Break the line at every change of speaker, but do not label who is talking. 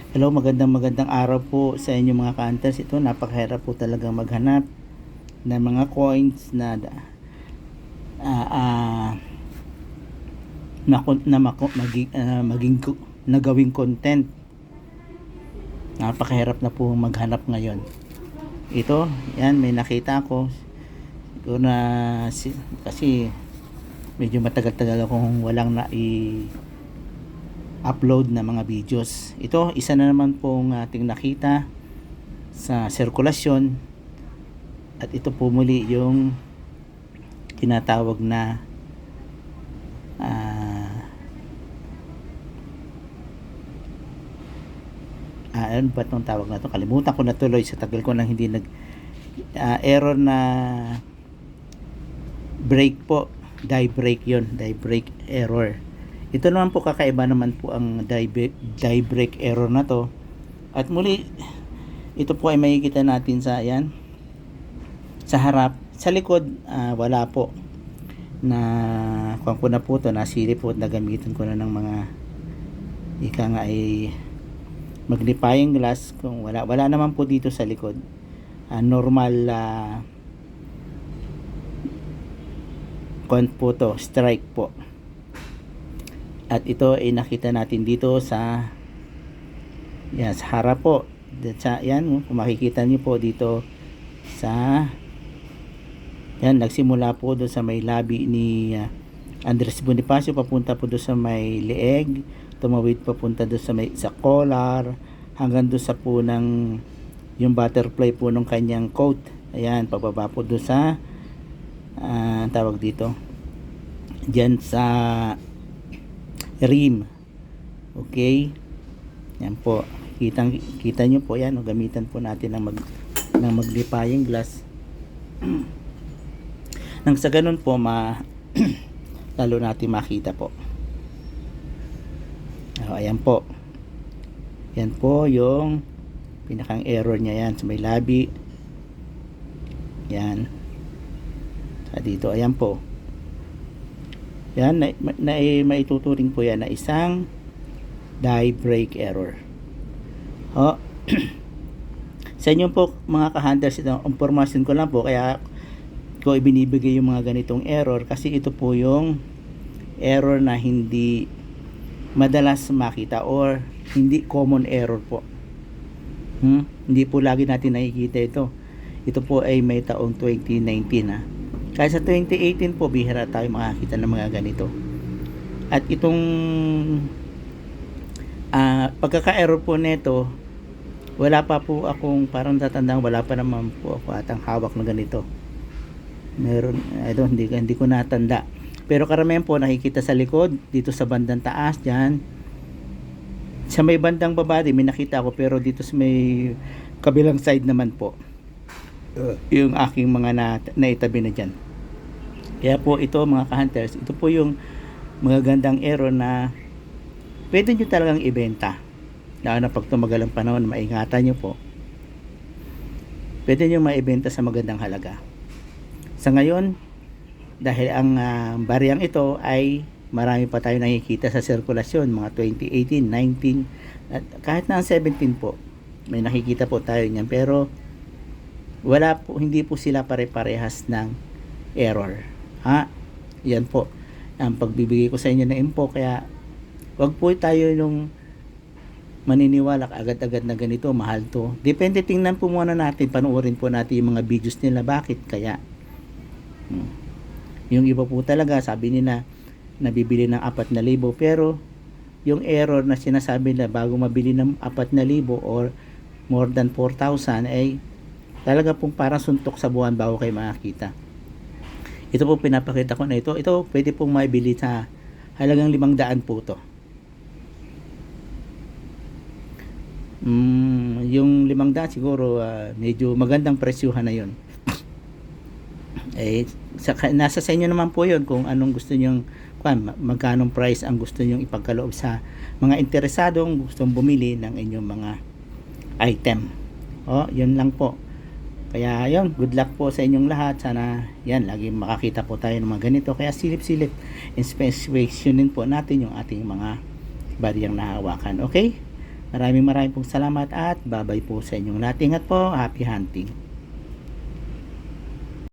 Hello, magandang araw po sa inyo mga ka-hunters. Ito, napakahirap po talaga maghanap ng mga coins na ah, ah, maging na gawing content. Napakahirap na po maghanap ngayon. Ito, yan, may nakita ko. Siguro na kasi medyo matagal-tagal akong walang upload na mga videos. Ito, isa na naman pong ating nakita sa sirkulasyon, at ito po muli yung tinatawag na ano ba itong tawag na to? Kalimutan ko na tuloy sa tagal ko nang hindi error na break po, die break error. Ito naman po, kakaiba naman po ang die break error na to. At muli, ito po ay makikita natin sa ayan, sa harap. Sa likod, wala po. Kuha ko na po ito, nasilip po at nagamitan ko na ng mga ika nga ay magnifying glass. Kung wala naman po dito sa likod. Normal count po to, strike po. At ito ay nakita natin dito sa yan, sa harap po. Yan, kung makikita niyo po dito sa yan, nagsimula po doon sa may labi ni Andres Bonifacio, papunta po doon sa may leeg, tumawid papunta doon sa collar, hanggang doon sa po ng yung butterfly po ng kanyang coat. Ayan, pababa po doon sa tawag dito diyan sa rim. Okay, yan po, kita nyo po yan. Gamitan po natin ng magnifying glass nang sa ganun po lalo natin makita po. Ayan po, yan po yung pinakang error niya, yan sa may labi, yan sa dito. Ayan po, yan maituturing po yan na isang die break error. Sa inyo po mga ka-hunters, itong information ko lang po, kaya ko ibinibigay yung mga ganitong error kasi ito po yung error na hindi madalas makita or hindi common error po. Hindi po lagi natin nakikita ito. Ito po ay may taong 2019 Kaya sa 2018 po, bihira tayo makakita ng mga ganito. At itong pagkaka-error po nito, wala pa po akong parang tatandaan, wala pa naman po ako atang hawak na ganito. Meron, hindi ko natanda. Pero karamihan po nakikita sa likod, dito sa bandang taas, dyan. Sa may bandang baba din, may nakita ako, pero dito sa may kabilang side naman po, yung aking mga naitabi na dyan. Kaya po ito mga ka-hunters, ito po yung mga gandang error na pwede nyo talagang ibenta. Lalo na pag tumagal ang panahon, maingatan nyo po. Pwede nyo maibenta sa magandang halaga. Sa ngayon, dahil ang bariyang ito ay marami pa tayo nakikita sa sirkulasyon, mga 2018, 19, at kahit na 17 po, may nakikita po tayo niyan. Pero hindi po sila pare-parehas ng error. Yan po ang pagbibigay ko sa inyo ng info. Kaya wag po tayo nung maniniwala agad-agad na ganito, mahal to. Depende, tingnan po muna natin, panoorin po natin yung mga videos nila, bakit kaya. Yung iba po talaga, sabi nila nabibili ng 4,000, pero yung error na sinasabi nila bago mabili ng 4,000 or more than 4,000 ay talaga pong parang suntok sa buwan bago kayo makakita. Ito po pinapakita ko na ito pwede pong maibili sa halagang 500 po to. Yung 500 siguro medyo magandang presyuhan na yun. Nasa sa inyo naman po yun kung anong gusto nyong magkanong price ang gusto nyong ipagkaloob sa mga interesadong gustong bumili ng inyong mga item. Yun lang po. Kaya yun, good luck po sa inyong lahat. Sana yan, lagi makakita po tayo ng mga ganito. Kaya silip-silip, inspectionin po natin yung ating mga bariyang nahawakan. Okay? Maraming pong salamat at babay po sa inyong lahat. Ingat po. Happy hunting.